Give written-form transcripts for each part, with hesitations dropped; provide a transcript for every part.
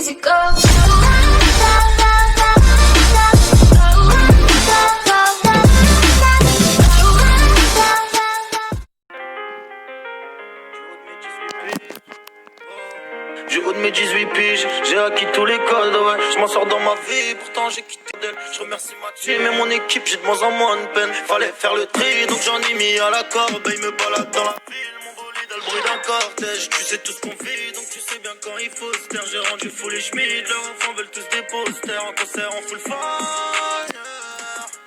easy go. Du haut de mes 18 piges, j'ai acquis tous les codes, ouais. Je m'en sors dans ma vie, pourtant j'ai quitté d'elle. Je remercie ma team et mon équipe, j'ai de moins en moins de peine. Fallait faire le tri, donc j'en ai mis à la corde. Il me balade dans la ville, mon bolide a le bruit d'un cortège. Tu sais tout ce qu'on vit, donc tu sais bien quand il faut se taire. J'ai rendu fou les schmitt, leurs enfants veulent tous des posters. En concert, en full fire.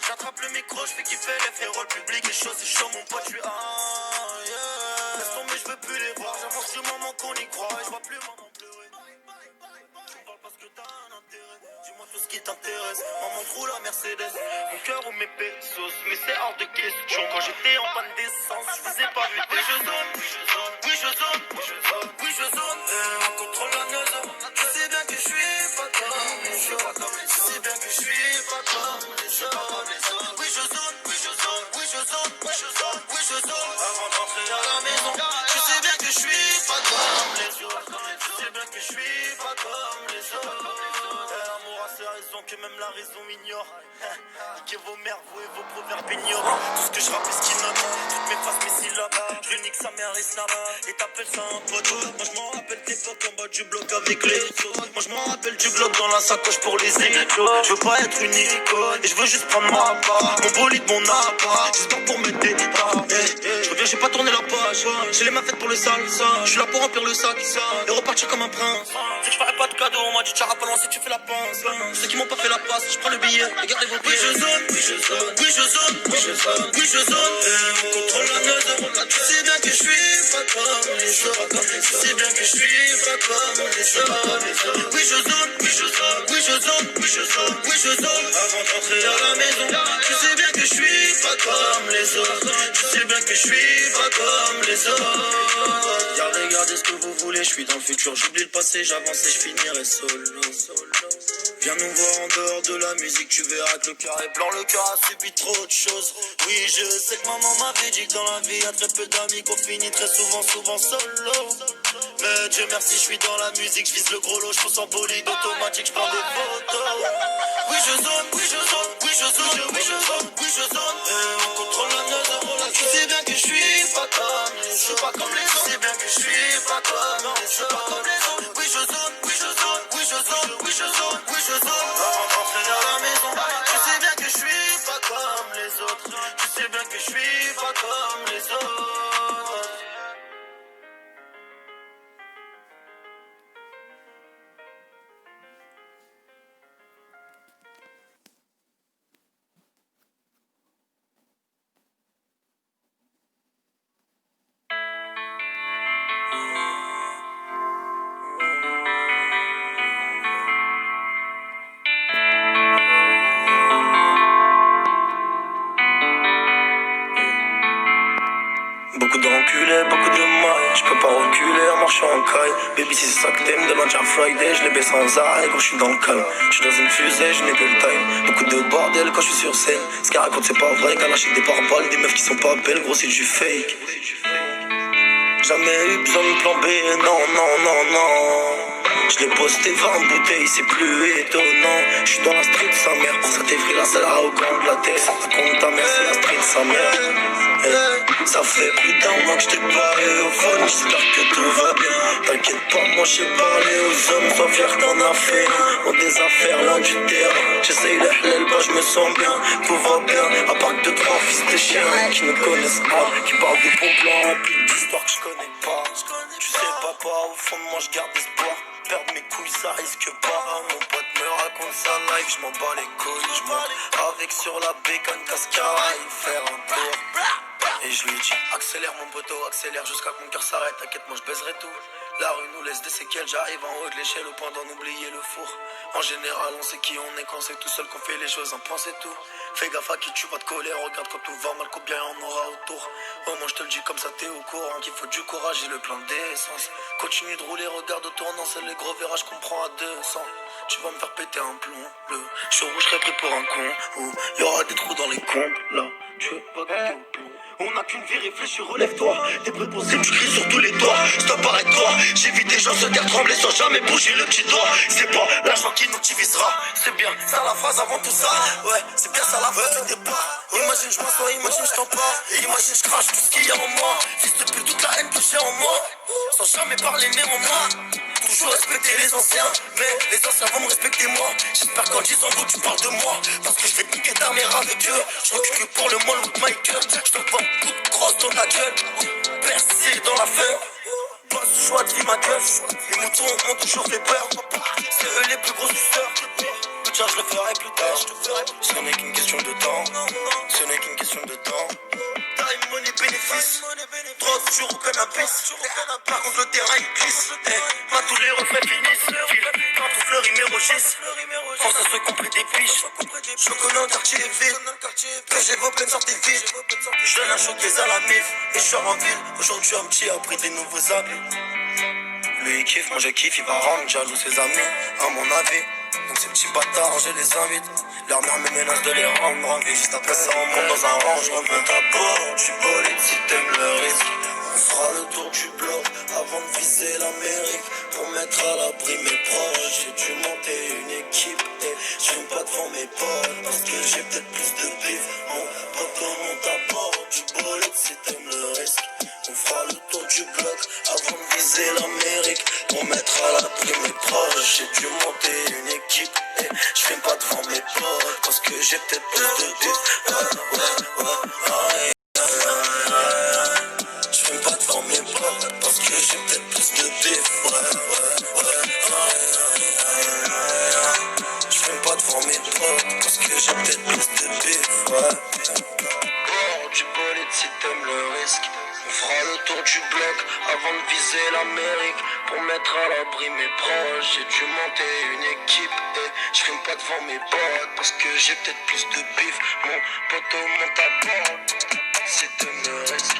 J'attrape le micro, je fais kiffer les frérots, le public est chaud, c'est chaud, mon pote, je suis ailleurs. Laisse tomber, je veux plus les voir, j'avance du moment qu'on y croit, et je vois plus maman pleurer. Tu me parles parce que t'as un intérêt, dis-moi tout ce qui t'intéresse. Maman roule la Mercedes, mon cœur ou mes pesos, mais c'est hors de question. Quand j'étais en panne d'essence, je vous ai pas vu. Oui, je zone, oui, je zone, oui, je zone, oui, je zone, oui, je zone. On contrôle la neuse, tu sais bien que je suis pas comme les autres. Tu sais bien que je suis pas comme les autres. Oui, je zone, oui, je zone, oui, je zone, oui, je zone, oui, je zone. Avant d'entrer à la maison, tu sais bien que je suis pas comme les autres. Tu sais bien que je suis pas comme les autres. L'amour a ses raisons que même la raison ignore. Niquez vos mères, vous et vos proverbes ignorants. Tout ce que je rappe est ce qui note. Toutes mes phrases, mes syllabes. Je lui nique sa mère les snaps. Et t'appelles ça un pote. Moi je m'en rappelle tes potes en bas du bloc avec les autres. Moi je m'en rappelle du bloc dans la sacoche pour les échos. Je veux pas être une icône. Et je veux juste prendre ma part. Mon bolide, mon appart. J'espère pour me détailler. Je reviens, j'ai pas tourné la page. J'ai les mains faites pour le sale. Je suis là pour remplir le sac. Et repartir comme un prince. C'est que je ferai pas de cadeau. On m'a dit t'as pas lancé, tu fais la pince. Ceux qui m'ont pas fait la passe, je prends le billet. Regardez vos pieds. Oui, je zone, oui, je zone, oui, je zone, oui, je zone, oui, je zone. On contrôle la neuse. Tu sais bien que je suis pas comme les autres. Tu sais bien que je suis pas comme les autres. Oui, je zone, oui, je zone, oui, je zone, oui, je zone, oui, je zone. Avant d'entrer à la maison, tu sais bien que je suis pas comme les autres. Tu sais bien que je suis pas comme les autres. Regardez ce que vous voulez, je suis dans le futur. J'oublie le passé, j'avance et je finirai solo. Viens nous voir en dehors de la musique, tu verras que le cœur est blanc, le cœur a subi trop de choses. Oui, je sais que maman m'avait dit que dans la vie, y a très peu d'amis, qu'on finit très souvent solo. Mais Dieu merci, je suis dans la musique, je vise le gros lot, je pense en bolide automatique, je prends des photos. Oui, je zone, oui, je zone, oui, je zone, oui, je zone, oui, je zone. On contrôle la neuse, tu sais bien que je suis pas comme les autres, pas comme les autres. Tu sais bien que je suis pas comme les autres, pas comme les autres. Oui, je zone, oui, je zone, oui, je zone, oui, je zone, oui, je zone. Avant d'entrer à la maison, tu sais bien que je suis pas comme les autres. Tu sais bien que je suis pas comme les autres. Beaucoup de reculés, beaucoup de mailles. Je peux pas reculer en marchant en caille. Baby, si c'est ça que t'aimes, demain j'ai un Friday. Je les baisse sans arrêt quand je suis dans le calme. Je suis dans une fusée, je n'ai que le time. Beaucoup de bordel quand je suis sur scène. Ce qu'elle raconte, c'est pas vrai. Qu'elle achète des pare-balles, des meufs qui sont pas belles. Gros, c'est du fake. Jamais eu besoin de plan B, non, non, non, non. Je l'ai posté 20 bouteilles, c'est plus étonnant. Je suis dans la street, sa mère. Pour ça t'es free, la salle au grand de la tête. Raconte ta mère, c'est la street, sa mère. Ça fait plus d'un mois que je t'ai parlé au phone. J'espère que tout va bien. T'inquiète pas, moi j'ai parlé aux hommes. Sois fier t'en as fait. On des affaires loin du terrain. J'essaye le halal, bah je me sens bien. Tout va bien, à part que 2-3 fils de chiens qui ne connaissent pas. Qui parlent des bons plans remplis d'histoires que je connais pas. Tu sais papa, au fond de moi je garde espoir. Perdre mes couilles ça risque pas. Mon pote me raconte sa life, je m'en bats les couilles. Je monte avec sur la bécane cascara et faire un tour. Et je lui dis accélère mon poteau, accélère jusqu'à que mon cœur s'arrête. T'inquiète, moi je baiserai tout. La rue nous laisse des séquelles, j'arrive en haut de l'échelle au point d'en oublier le four. En général on sait qui on est quand c'est tout seul qu'on fait les choses, en pense et tout. Fais gaffe à qui tu vas te coller, regarde quand tout va mal, combien on aura autour. Oh moi je te le dis comme ça t'es au courant qu'il faut du courage et le plein d'essence. Continue de rouler, regarde autour, non c'est les gros virages qu'on prend à 200. Tu vas me faire péter un plomb, le jour où je serai pris pour un con, où y aura des trous dans les comptes là. Tu veux pas goûter au plomb. On n'a qu'une vie, réfléchis, relève-toi. T'es préposé, tu cries sur tous les toits. Stop, arrête-toi. J'ai vu des gens se taire trembler sans jamais bouger le petit doigt. C'est pas l'argent qui nous divisera. C'est bien ça la phrase avant tout ça. Ouais, c'est bien ça la phrase du départ. Imagine, je m'assois, imagine, je t'en parle. Et imagine, je crache tout ce qu'il y a en moi. Fils de pute, toute la haine que j'ai en moi. Sans jamais parler même en moi. Toujours respecter les anciens, mais les anciens vont me respecter moi. J'espère qu'en 10 ans tu parles de moi. Parce que je vais piquer ta mère avec eux. Je recule que pour le molle ou de Michael. Je te vends un coup de crosse dans ta gueule. Percé dans la fin. Boss, choix de vie ma gueule. Les moutons m'ont toujours fait peur. C'est eux les plus gros suceurs. Putain, je le ferai plus tard. Ce n'est qu'une question de temps. Ce n'est qu'une question de temps. Time, money, bénéfice. Drogue, jour au cannabis. Par contre, le terrain il glisse. Pas tous les refrains finissent. Quand tout fleurit mes registres. Pense à ceux qui ont pris des piches. Je connais un quartier vide. Que j'ai vos peines sorties vides. Je donne un showcase à la mif. Et je sors en ville. Aujourd'hui, un petit a pris des nouveaux habits. Lui il kiffe, moi je kiffe, il va rendre jaloux ses amis, à mon avis. Donc ces petits bâtards, je les invite. Leur mère me menace de les rendre en vie. Juste après ça, on monte dans un range, on monte à bord du bolide si t'aimes le risque. On fera le tour du bloc avant de viser l'Amérique. Pour mettre à l'abri mes proches, j'ai dû monter une équipe. Et je fume pas devant mes potes parce que j'ai peut-être plus de bif. Mon pote monte à bord du bolide si t'aimes le risque. On fera le tour du bloc avant de viser l'Amérique. Pour mettre à l'abri mes proches, j'ai dû monter une équipe. Et je fume pas devant mes potes parce que j'ai peut-être plus de bif. Je fume pas devant mes potes parce que j'ai peut-être plus de bif. Je fume pas devant mes potes parce que j'ai peut-être plus de bif. Bord du bolide si t'aimes le risque. On fera le tour du bloc avant de viser l'Amérique. Pour mettre à l'abri mes proches, j'ai dû monter une équipe. Et je fume pas devant mes potes parce que j'ai peut-être plus de bif. Mon poteau monte à bord si t'aimes le risque.